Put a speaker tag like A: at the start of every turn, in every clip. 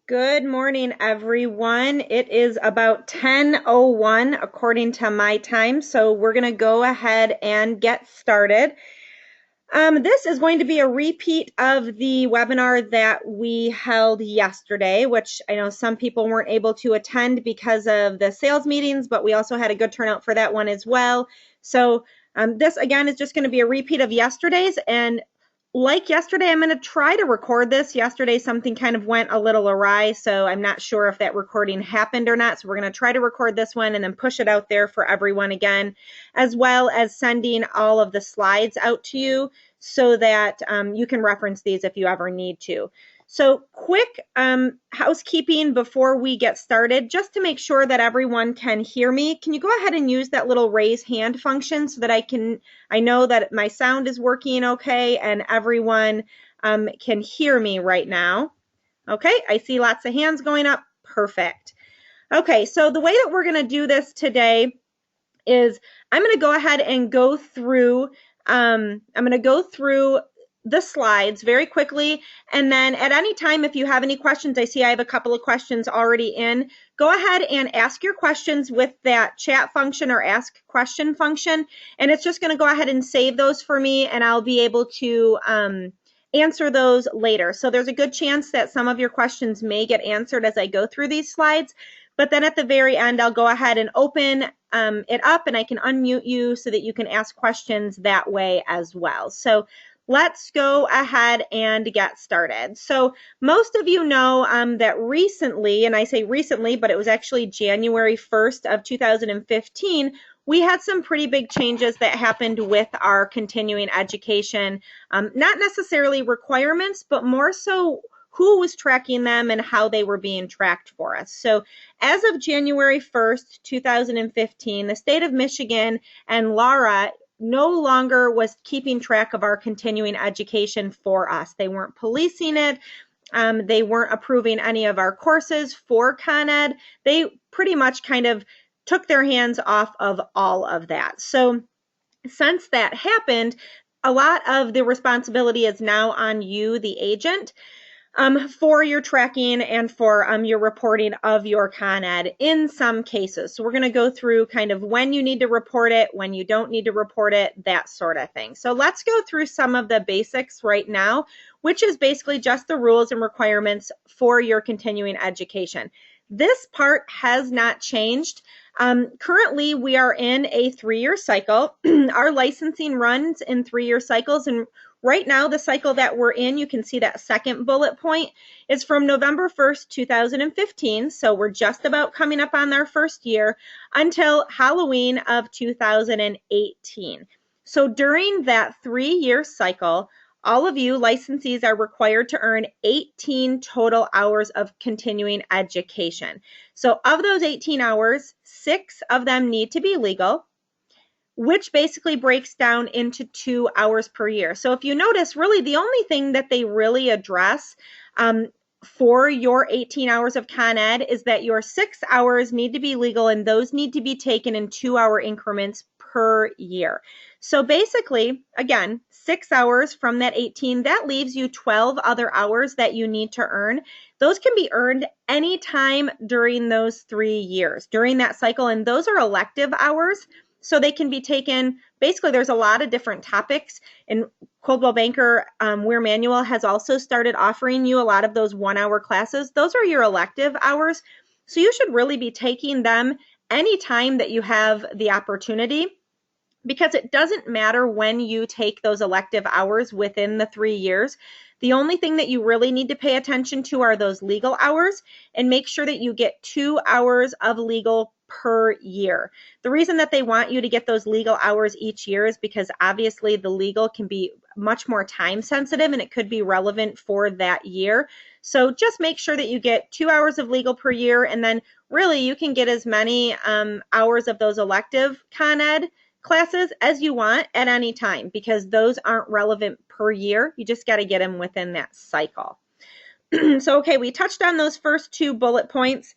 A: Good morning, everyone. It is about 10:01 according to my time, so we're going to go ahead and get started. This is going to be a repeat of the webinar that we held yesterday, which I know some people weren't able to attend because of the sales meetings, but we also had a good turnout for that one as well. So this, again, is just going to be a repeat of yesterday's, and like yesterday, I'm going to try to record this. Yesterday, something kind of went a little awry, so I'm not sure if that recording happened or not. So we're going to try to record this one and then push it out there for everyone again, as well as sending all of the slides out to you so that you can reference these if you ever need to. So quick housekeeping before we get started, just to make sure that everyone can hear me. Can you go ahead and use that little raise hand function so that I know that my sound is working okay and everyone can hear me right now? Okay, I see lots of hands going up. Perfect. Okay, so the way that we're going to do this today is I'm going to go ahead and go through the slides very quickly, and then at any time, if you have any questions, I see I have a couple of questions already in. Go ahead and ask your questions with that chat function or ask question function, and it's just going to go ahead and save those for me, and I'll be able to answer those later. So there's a good chance that some of your questions may get answered as I go through these slides, but then at the very end, I'll go ahead and open it up, and I can unmute you so that you can ask questions that way as well. So let's go ahead and get started. So most of you know that recently, and I say recently, but it was actually January 1st of 2015, we had some pretty big changes that happened with our continuing education, not necessarily requirements, but more so who was tracking them and how they were being tracked for us. So as of January 1st, 2015, the state of Michigan and Laura no longer was keeping track of our continuing education for us. They weren't policing it. They weren't approving any of our courses for Con Ed. They pretty much kind of took their hands off of all of that. So since that happened, a lot of the responsibility is now on you, the agent, for your tracking and for your reporting of your Con Ed in some cases. So we're going to go through kind of when you need to report it, when you don't need to report it, that sort of thing. So let's go through some of the basics right now, which is basically just the rules and requirements for your continuing education. This part has not changed. Currently, we are in a 3-year cycle. Our licensing runs in 3-year cycles, and right now, the cycle that we're in, you can see that second bullet point, is from November 1st, 2015. So we're just about coming up on our first year until Halloween of 2018. So during that 3-year cycle, all of you licensees are required to earn 18 total hours of continuing education. So of those 18 hours, 6 of them need to be legal, which basically breaks down into 2 hours per year. So if you notice, really the only thing that they really address for your 18 hours of Con Ed is that your 6 hours need to be legal, and those need to be taken in 2-hour increments per year. So basically, again, 6 hours from that 18, that leaves you 12 other hours that you need to earn. Those can be earned anytime during those 3 years, during that cycle, and those are elective hours. So they can be taken, basically there's a lot of different topics, and Coldwell Banker Weir Manual has also started offering you a lot of those 1-hour classes. Those are your elective hours. So you should really be taking them anytime that you have the opportunity, because it doesn't matter when you take those elective hours within the 3 years. The only thing that you really need to pay attention to are those legal hours, and make sure that you get 2 hours of legal per year. The reason that they want you to get those legal hours each year is because obviously the legal can be much more time sensitive and it could be relevant for that year. So just make sure that you get 2 hours of legal per year, and then really you can get as many hours of those elective Con Ed classes as you want at any time, because those aren't relevant per year. You just got to get them within that cycle. So, okay, we touched on those first 2 bullet points.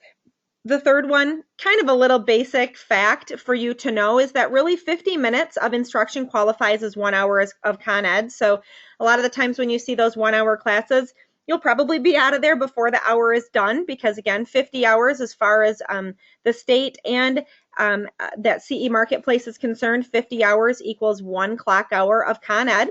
A: The third one, kind of a little basic fact for you to know, is that really 50 minutes of instruction qualifies as 1 hour of Con Ed. So a lot of the times when you see those 1-hour classes, you'll probably be out of there before the hour is done, because again, 50 hours as far as the state and that CE Marketplace is concerned, 50 hours equals 1 clock hour of Con Ed.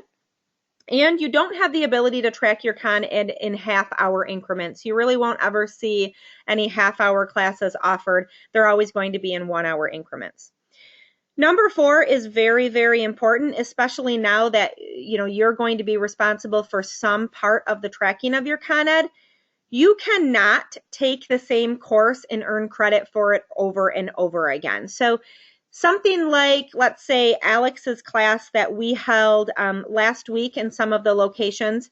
A: And you don't have the ability to track your Con Ed in half-hour increments. You really won't ever see any half-hour classes offered. They're always going to be in 1-hour increments. Number 4 is very, very important, especially now that you're going to be responsible for some part of the tracking of your Con Ed. You cannot take the same course and earn credit for it over and over again. So something like, let's say, Alex's class that we held last week in some of the locations.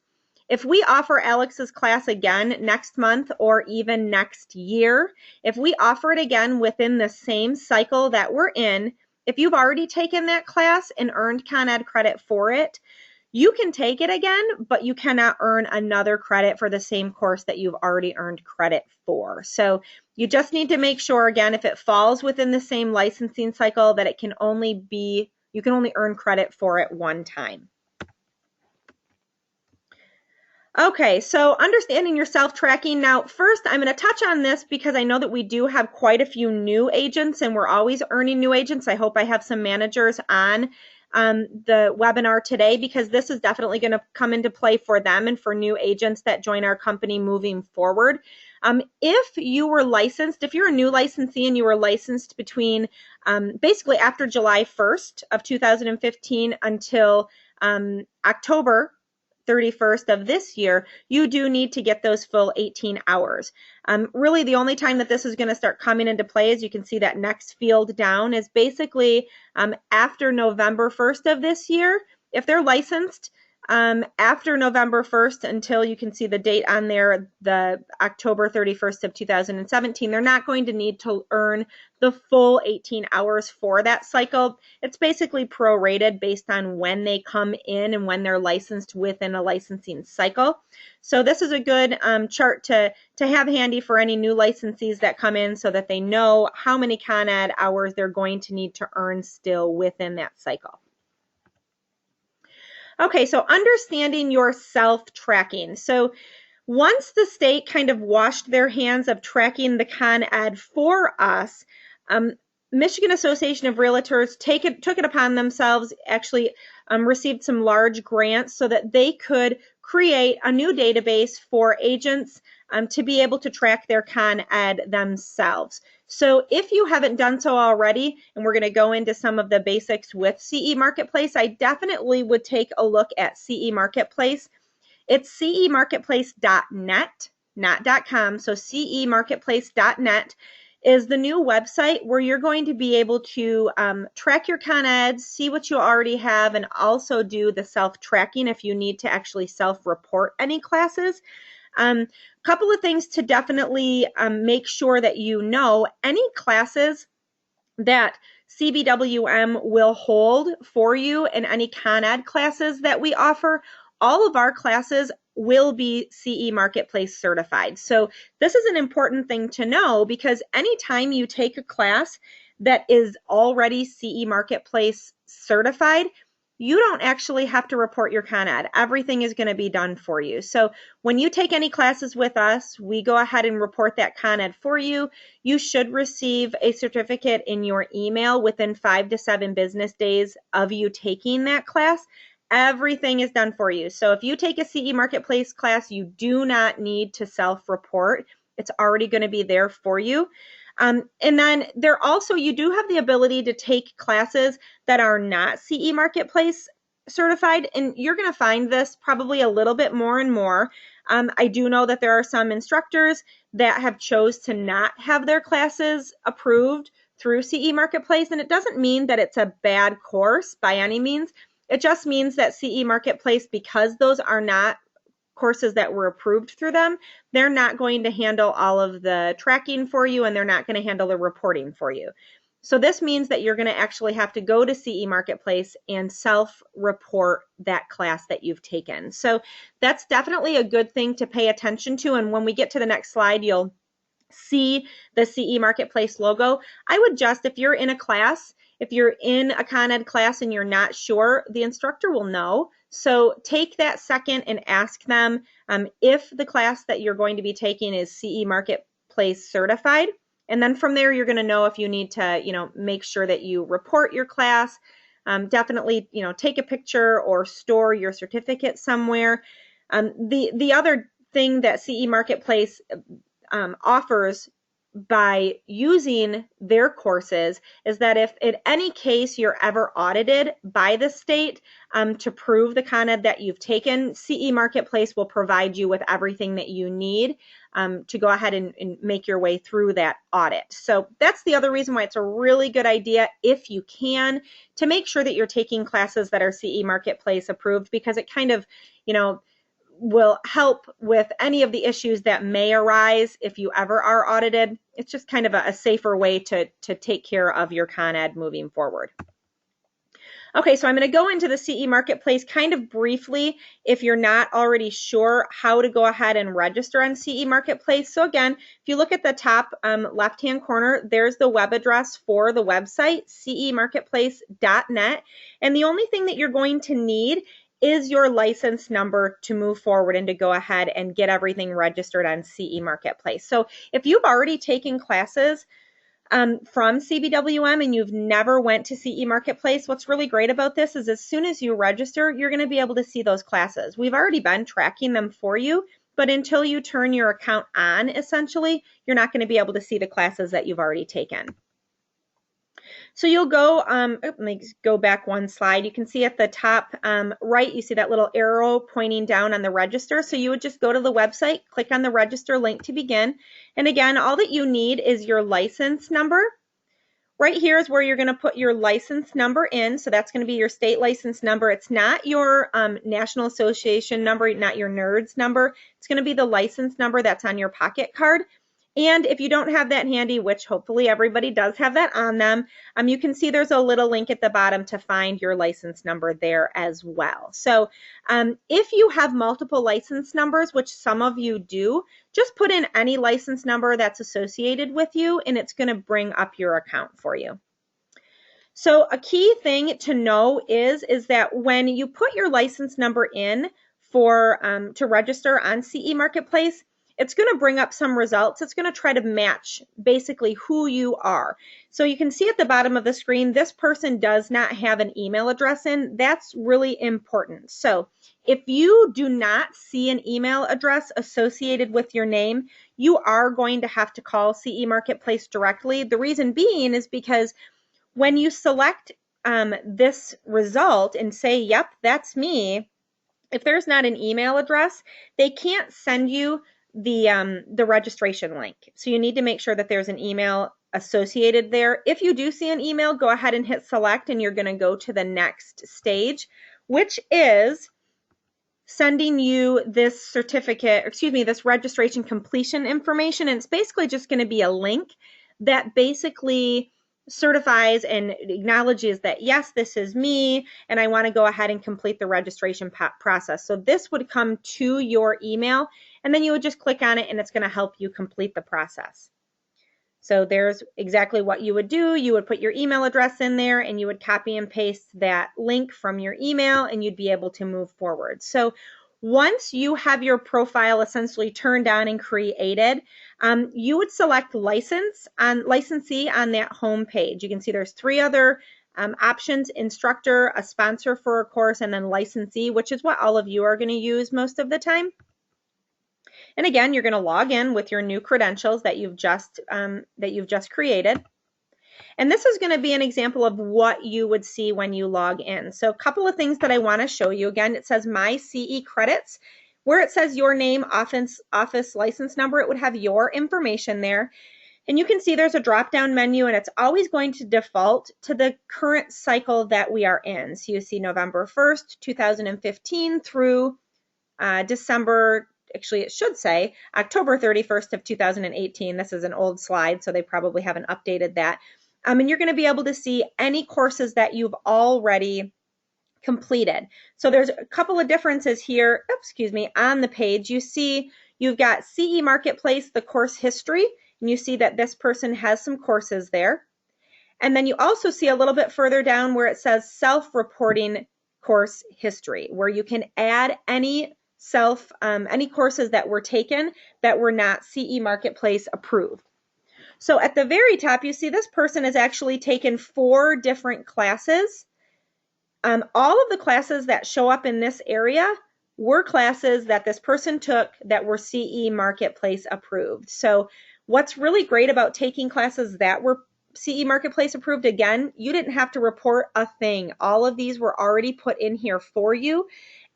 A: If we offer Alex's class again next month or even next year, if we offer it again within the same cycle that we're in, if you've already taken that class and earned Con Ed credit for it, you can take it again, but you cannot earn another credit for the same course that you've already earned credit for. So you just need to make sure, again, if it falls within the same licensing cycle, that you can only earn credit for it one time. Okay, so understanding your self-tracking. Now, first, I'm going to touch on this because I know that we do have quite a few new agents, and we're always earning new agents. I hope I have some managers on the webinar today, because this is definitely going to come into play for them and for new agents that join our company moving forward. If you were licensed, if you're a new licensee and you were licensed between basically after July 1st of 2015 until October 31st of this year, you do need to get those full 18 hours. Really, the only time that this is going to start coming into play, as you can see that next field down, is basically after November 1st of this year. If they're licensed after November 1st until, you can see the date on there, the October 31st of 2017, they're not going to need to earn the full 18 hours for that cycle. It's basically prorated based on when they come in and when they're licensed within a licensing cycle. So this is a good chart to have handy for any new licensees that come in, so that they know how many Con Ed hours they're going to need to earn still within that cycle. Okay, so understanding your self-tracking. So once the state kind of washed their hands of tracking the Con Ed for us, Michigan Association of Realtors took it upon themselves, actually received some large grants so that they could create a new database for agents to be able to track their Con Ed themselves. So if you haven't done so already, and we're going to go into some of the basics with CE Marketplace, I definitely would take a look at CE Marketplace. It's cemarketplace.net, not .com. So cemarketplace.net is the new website where you're going to be able to track your Con Eds, see what you already have, and also do the self-tracking if you need to actually self-report any classes. Couple of things to definitely make sure that you know: any classes that CBWM will hold for you and any Con Ed classes that we offer, all of our classes will be CE Marketplace certified. So this is an important thing to know, because anytime you take a class that is already CE Marketplace certified, you don't actually have to report your Con Ed. Everything is going to be done for you. So when you take any classes with us, we go ahead and report that Con Ed for you. You should receive a certificate in your email within 5 to 7 business days of you taking that class. Everything is done for you. So if you take a CE Marketplace class, you do not need to self-report. It's already going to be there for you. And then you do have the ability to take classes that are not CE Marketplace certified, and you're going to find this probably a little bit more and more. I do know that there are some instructors that have chose to not have their classes approved through CE Marketplace, and it doesn't mean that it's a bad course by any means. It just means that CE Marketplace, because those are not courses that were approved through them, they're not going to handle all of the tracking for you, and they're not going to handle the reporting for you. So this means that you're going to actually have to go to CE Marketplace and self-report that class that you've taken. So that's definitely a good thing to pay attention to. And when we get to the next slide, you'll see the CE Marketplace logo. I would just, if you're in a class, if you're in a Con Ed class and you're not sure, the instructor will know. So take that second and ask them if the class that you're going to be taking is CE Marketplace certified. And then from there, you're going to know if you need to, make sure that you report your class. Definitely, take a picture or store your certificate somewhere. The other thing that CE Marketplace offers by using their courses is that if in any case you're ever audited by the state to prove the Con Ed that you've taken, CE Marketplace will provide you with everything that you need to go ahead and make your way through that audit. So that's the other reason why it's a really good idea, if you can, to make sure that you're taking classes that are CE Marketplace approved, because it kind of, will help with any of the issues that may arise if you ever are audited. It's just kind of a safer way to take care of your Con Ed moving forward. Okay, so I'm going to go into the CE Marketplace kind of briefly if you're not already sure how to go ahead and register on CE Marketplace. So again, if you look at the top left-hand corner, there's the web address for the website, cemarketplace.net. And the only thing that you're going to need is your license number to move forward and to go ahead and get everything registered on CE Marketplace. So if you've already taken classes from CBWM and you've never went to CE Marketplace, what's really great about this is as soon as you register, you're going to be able to see those classes. We've already been tracking them for you, but until you turn your account on, essentially, you're not going to be able to see the classes that you've already taken. So you'll go, let me go back one slide. You can see at the top right, you see that little arrow pointing down on the register. So you would just go to the website, click on the register link to begin. And again, all that you need is your license number. Right here is where you're going to put your license number in. So that's going to be your state license number. It's not your National Association number, not your NERDS number. It's going to be the license number that's on your pocket card. And if you don't have that handy, which hopefully everybody does have that on them, you can see there's a little link at the bottom to find your license number there as well. So if you have multiple license numbers, which some of you do, just put in any license number that's associated with you, and it's going to bring up your account for you. So a key thing to know is that when you put your license number in for to register on CE Marketplace, it's going to bring up some results. It's going to try to match basically who you are. So you can see at the bottom of the screen, this person does not have an email address in. That's really important. So if you do not see an email address associated with your name, you are going to have to call CE Marketplace directly. The reason being is because when you select this result and say, yep, that's me, if there's not an email address, they can't send you the registration link. So you need to make sure that there's an email associated there. If you do see an email, go ahead and hit select, and you're going to go to the next stage, which is sending you this certificate, this registration completion information. And it's basically just going to be a link that basically certifies and acknowledges that, yes, this is me, and I want to go ahead and complete the registration process. So this would come to your email, and then you would just click on it, and it's going to help you complete the process. So there's exactly what you would do. You would put your email address in there, and you would copy and paste that link from your email, and you'd be able to move forward. So once you have your profile essentially turned on and created, you would select licensee on that home page. You can see there's three other options: instructor, a sponsor for a course, and then licensee, which is what all of you are going to use most of the time. And again, you're going to log in with your new credentials that you've just created. And this is going to be an example of what you would see when you log in. So a couple of things that I want to show you. Again, it says My CE Credits. Where it says your name, office license number, it would have your information there. And you can see there's a drop-down menu, and it's always going to default to the current cycle that we are in. So you see November 1st, 2015 through December, actually it should say October 31st of 2018. This is an old slide, so they probably haven't updated that. And you're going to be able to see any courses that you've already completed. So there's a couple of differences here, on the page. You see you've got CE Marketplace, the course history, and you see that this person has some courses there. And then you also see a little bit further down where it says self-reporting course history, where you can add any courses that were taken that were not CE Marketplace approved. So at the very top, you see this person has actually taken 4 different classes. All of the classes that show up in this area were classes that this person took that were CE Marketplace approved. So what's really great about taking classes that were CE Marketplace approved, again, you didn't have to report a thing. All of these were already put in here for you.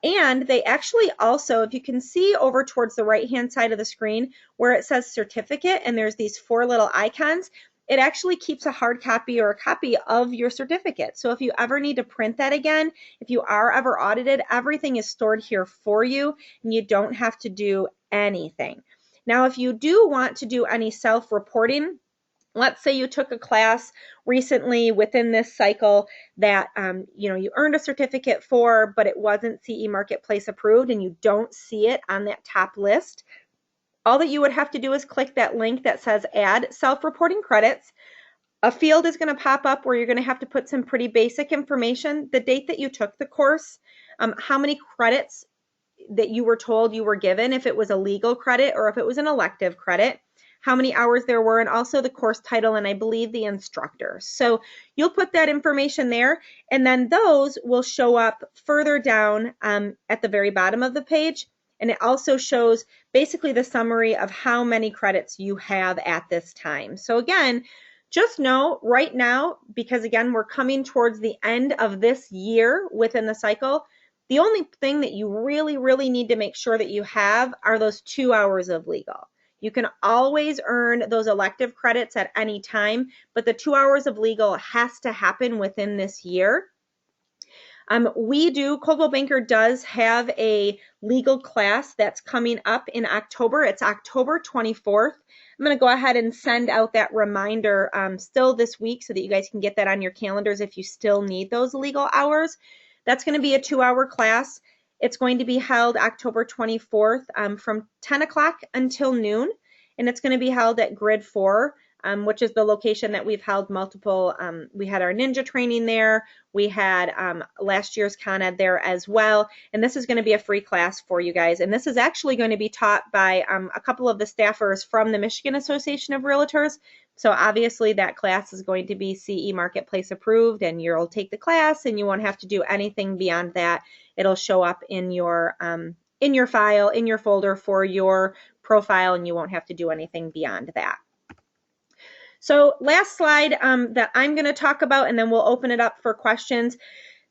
A: And they actually also, if you can see over towards the right-hand side of the screen where it says certificate and there's these 4 little icons, it actually keeps a hard copy or a copy of your certificate. So if you ever need to print that again, if you are ever audited, everything is stored here for you and you don't have to do anything. Now, if you do want to do any self-reporting, let's say you took a class recently within this cycle that you earned a certificate for, but it wasn't CE Marketplace approved and you don't see it on that top list. All that you would have to do is click that link that says add self-reporting credits. A field is going to pop up where you're going to have to put some pretty basic information, the date that you took the course, how many credits that you were told you were given, if it was a legal credit or if it was an elective credit, how many hours there were, and also the course title and I believe the instructor. So you'll put that information there, and then those will show up further down at the very bottom of the page. And it also shows basically the summary of how many credits you have at this time. So again, just know right now, because again, we're coming towards the end of this year within the cycle, the only thing that you really, really need to make sure that you have are those 2 hours of legal. You can always earn those elective credits at any time, but the 2 hours of legal has to happen within this year. Coldwell Banker does have a legal class that's coming up in October. It's October 24th. I'm going to go ahead and send out that reminder still this week so that you guys can get that on your calendars if you still need those legal hours. That's going to be a 2-hour class. It's going to be held October 24th from 10 o'clock until noon, and it's going to be held at Grid 4. Which is the location that we've held multiple. We had our ninja training there. We had last year's Con Ed there as well. And this is going to be a free class for you guys. And this is actually going to be taught by a couple of the staffers from the Michigan Association of Realtors. So obviously that class is going to be CE Marketplace approved, and you'll take the class and you won't have to do anything beyond that. It'll show up in your file, in your folder for your profile, and you won't have to do anything beyond that. So last slide that I'm going to talk about, and then we'll open it up for questions.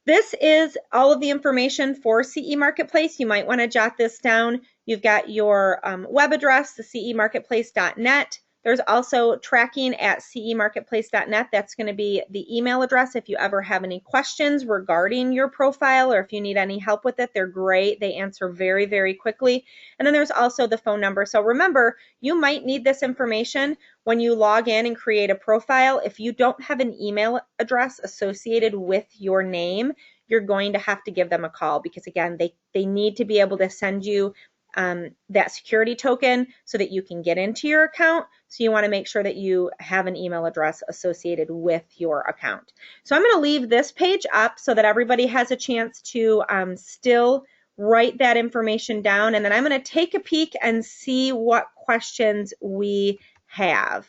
A: This is all of the information for CE Marketplace. You might want to jot this down. You've got your web address, the cemarketplace.net. There's also tracking at cemarketplace.net. That's going to be the email address if you ever have any questions regarding your profile or if you need any help with it. They're great. They answer very, very quickly. And then there's also the phone number. So remember, you might need this information when you log in and create a profile. If you don't have an email address associated with your name, you're going to have to give them a call because, again, they need to be able to send you that security token so that you can get into your account. So you want to make sure that you have an email address associated with your account. So I'm going to leave this page up so that everybody has a chance to still write that information down. And then I'm going to take a peek and see what questions we have.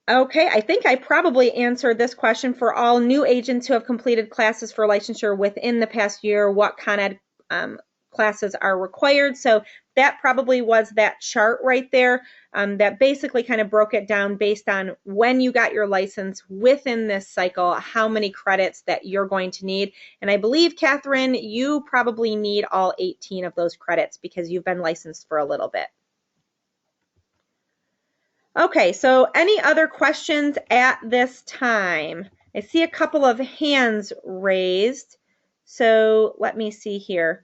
A: Okay, I think I probably answered this question for all new agents who have completed classes for licensure within the past year. What Con Ed classes are required? So that probably was that chart right there that basically kind of broke it down based on when you got your license within this cycle, how many credits that you're going to need. And I believe, Catherine, you probably need all 18 of those credits because you've been licensed for a little bit. Okay, so any other questions at this time? I see a couple of hands raised. So let me see here.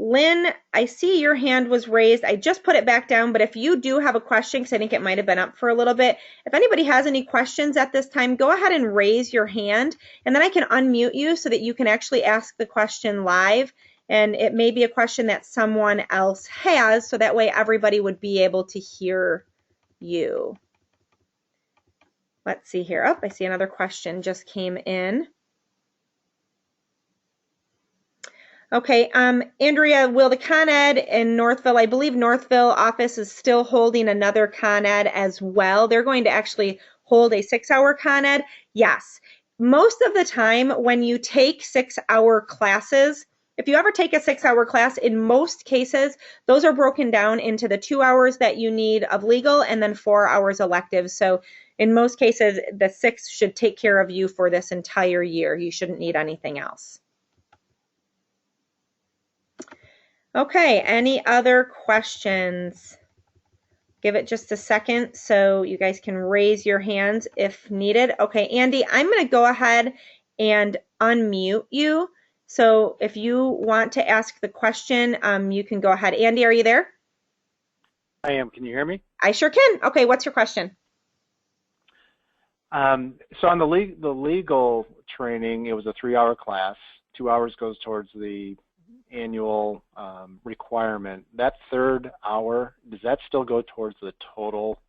A: Lynn, I see your hand was raised. I just put it back down, but if you do have a question, because I think it might have been up for a little bit, if anybody has any questions at this time, go ahead and raise your hand, and then I can unmute you so that you can actually ask the question live, and it may be a question that someone else has, so that way everybody would be able to hear you. Let's see here. Oh, I see another question just came in. Okay, Andrea, will the Con Ed in Northville, I believe Northville office is still holding another Con Ed as well. They're going to actually hold a 6-hour Con Ed. Yes. Most of the time when you take 6-hour classes, if you ever take a 6-hour class, in most cases, those are broken down into the 2 hours that you need of legal and then 4 hours elective. So in most cases, the 6 should take care of you for this entire year. You shouldn't need anything else. Okay, any other questions? Give it just a second so you guys can raise your hands if needed. Okay, Andy, I'm going to go ahead and unmute you. So if you want to ask the question, you can go ahead. Andy, are you there?
B: I am. Can you hear me?
A: I sure can. Okay, what's your question?
B: So on the legal training, it was a 3-hour class. 2 hours goes towards the annual requirement. That third hour, does that still go towards the total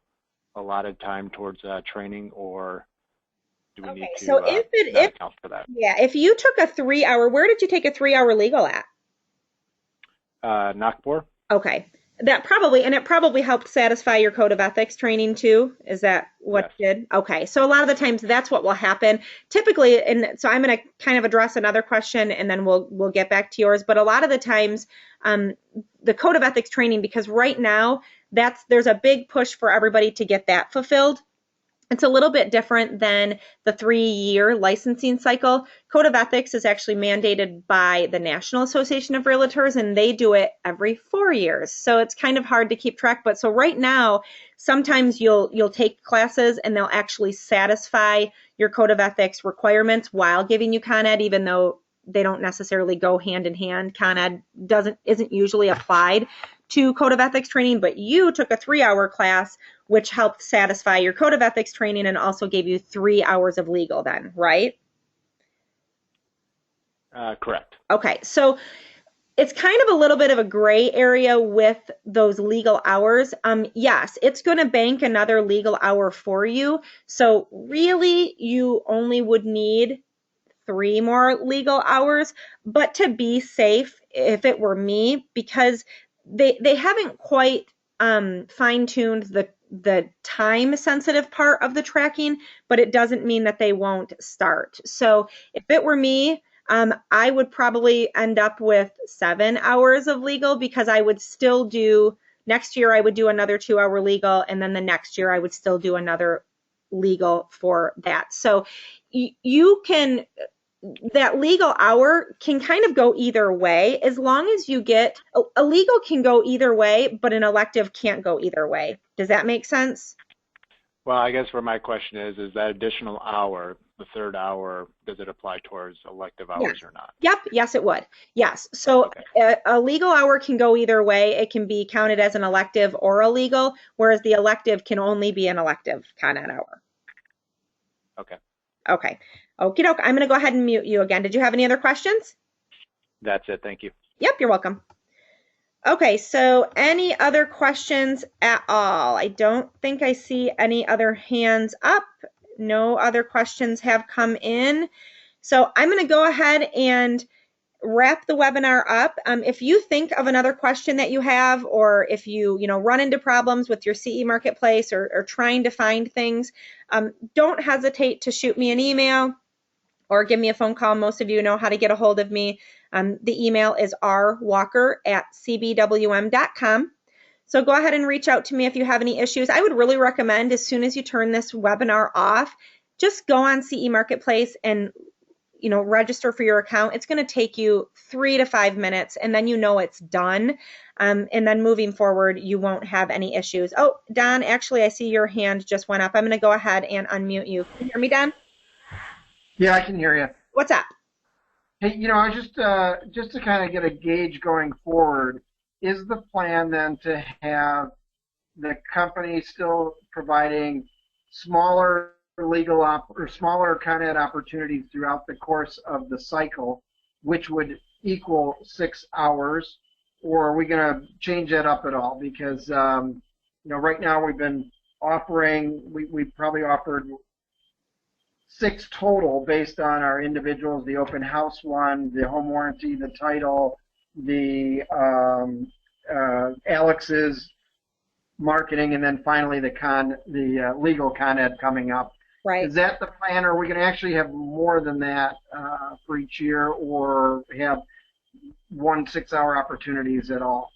B: allotted time towards training, or do we need to
A: so if
B: account for that?
A: Yeah, if you took a 3-hour, where did you take a 3-hour legal at?
B: Nagpur.
A: Okay. It probably helped satisfy your code of ethics training too. Is that what
B: Yes.
A: did? Okay. So a lot of the times that's what will happen. Typically, and so I'm going to kind of address another question and then we'll get back to yours. But a lot of the times, the code of ethics training, because right now there's a big push for everybody to get that fulfilled. It's a little bit different than the 3-year licensing cycle. Code of Ethics is actually mandated by the National Association of Realtors, and they do it every 4 years. So it's kind of hard to keep track. But so right now, sometimes you'll take classes and they'll actually satisfy your Code of Ethics requirements while giving you Con Ed, even though they don't necessarily go hand in hand. Con Ed isn't usually applied to Code of Ethics training, but you took a 3-hour class which helped satisfy your Code of Ethics training and also gave you 3 hours of legal then, right?
B: Correct.
A: Okay, so it's kind of a little bit of a gray area with those legal hours. Yes, it's going to bank another legal hour for you. So really, you only would need 3 more legal hours. But to be safe, if it were me, because they haven't quite fine-tuned the time sensitive part of the tracking, but it doesn't mean that they won't start. So if it were me, I would probably end up with 7 hours of legal, because I would still do, next year I would do another 2-hour legal, and then the next year I would still do another legal for that. So you can, that legal hour can kind of go either way, as long as you get a legal can go either way, but an elective can't go either way. Does that make sense?
B: Well, I guess where my question is that additional hour, the third hour, does it apply towards elective hours
A: Yes.
B: or not?
A: Yep. Yes, it would. Yes. So
B: Okay.
A: a legal hour can go either way. It can be counted as an elective or a legal, whereas the elective can only be an elective Con Ed hour.
B: Okay.
A: Okay. Okie doke. I'm going to go ahead and mute you again. Did you have any other questions?
B: That's it. Thank you.
A: Yep, you're welcome. Okay, so any other questions at all? I don't think I see any other hands up. No other questions have come in. So I'm going to go ahead and wrap the webinar up. If you think of another question that you have, or if you run into problems with your CE Marketplace or trying to find things, don't hesitate to shoot me an email or give me a phone call. Most of you know how to get a hold of me. The email is rwalker@cbwm.com. So go ahead and reach out to me if you have any issues. I would really recommend, as soon as you turn this webinar off, just go on CE Marketplace and register for your account. It's going to take you 3 to 5 minutes, and then it's done. And then moving forward, you won't have any issues. Oh, Don, actually, I see your hand just went up. I'm going to go ahead and unmute you. Can you hear me, Don?
C: Yeah, I can hear you.
A: What's up?
C: Hey, I just to kind of get a gauge going forward, is the plan then to have the company still providing smaller smaller Con Ed opportunities throughout the course of the cycle, which would equal 6 hours, or are we going to change that up at all? Because right now we've been offering, we probably offered 6 total based on our individuals, the open house one, the home warranty, the title, the Alex's marketing, and then finally the legal Con Ed coming up.
A: Right.
C: Is that the plan, or are we going to actually have more than that for each year, or have 1 6-hour opportunities at all?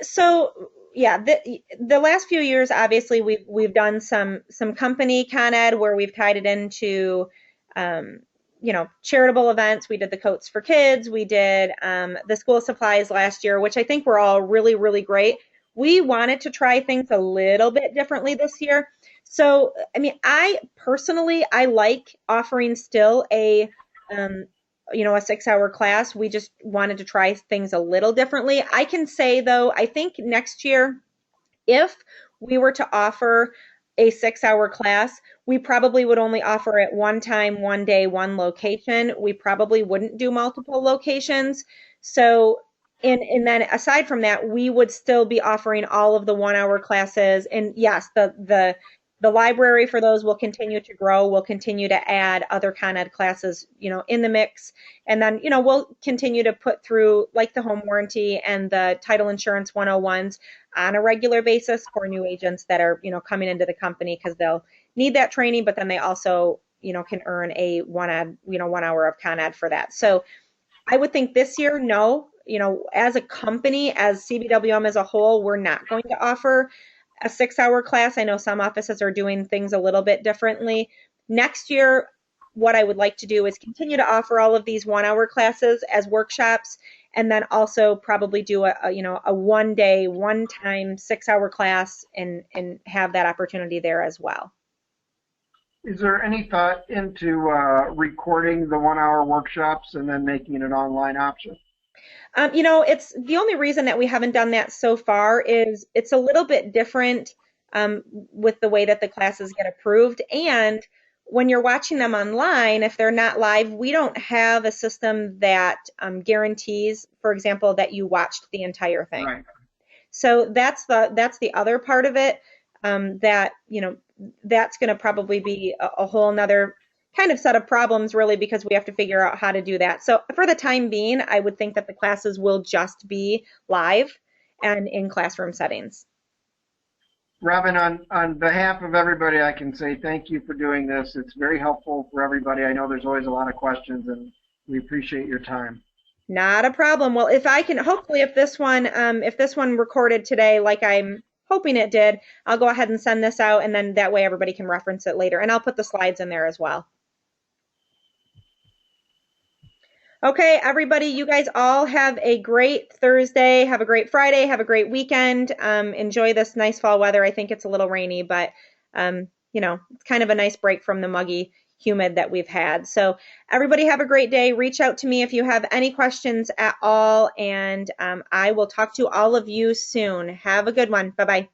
A: So yeah, the last few years, obviously, we've done some company Con Ed where we've tied it into, charitable events. We did the Coats for Kids. We did the school supplies last year, which I think were all really, really great. We wanted to try things a little bit differently this year. So, I mean, I personally like offering still a 6-hour class. We just wanted to try things a little differently. I can say, though, I think next year, if we were to offer a 6-hour class, we probably would only offer it one time, one day, one location. We probably wouldn't do multiple locations. So, and then aside from that, we would still be offering all of the 1-hour classes. And yes, the library for those will continue to grow. We'll continue to add other Con Ed classes, in the mix. And then, we'll continue to put through like the home warranty and the title insurance 101s on a regular basis for new agents that are, coming into the company because they'll need that training, but then they also, can earn a 1 hour of Con Ed for that. So I would think this year, no, as a company, as CBWM as a whole, we're not going to offer a 6-hour class. I know some offices are doing things a little bit differently. Next year, what I would like to do is continue to offer all of these 1-hour classes as workshops, and then also probably do a one-day, one-time 6-hour class and have that opportunity there as well.
C: Is there any thought into recording the 1-hour workshops and then making it an online option?
A: It's the only reason that we haven't done that so far is it's a little bit different with the way that the classes get approved. And when you're watching them online, if they're not live, we don't have a system that guarantees, for example, that you watched the entire thing.
C: Right.
A: So that's the other part of it that, that's going to probably be a whole nother kind of set of problems, really, because we have to figure out how to do that. So for the time being, I would think that the classes will just be live and in classroom settings.
C: Robin, on behalf of everybody, I can say thank you for doing this. It's very helpful for everybody. I know there's always a lot of questions, and we appreciate your time.
A: Not a problem. Well, if I can, hopefully, if this one recorded today, like I'm hoping it did, I'll go ahead and send this out, and then that way everybody can reference it later. And I'll put the slides in there as well. Okay, everybody, you guys all have a great Thursday, have a great Friday, have a great weekend. Enjoy this nice fall weather. I think it's a little rainy, but, it's kind of a nice break from the muggy, humid that we've had. So everybody have a great day. Reach out to me if you have any questions at all, and I will talk to all of you soon. Have a good one. Bye-bye.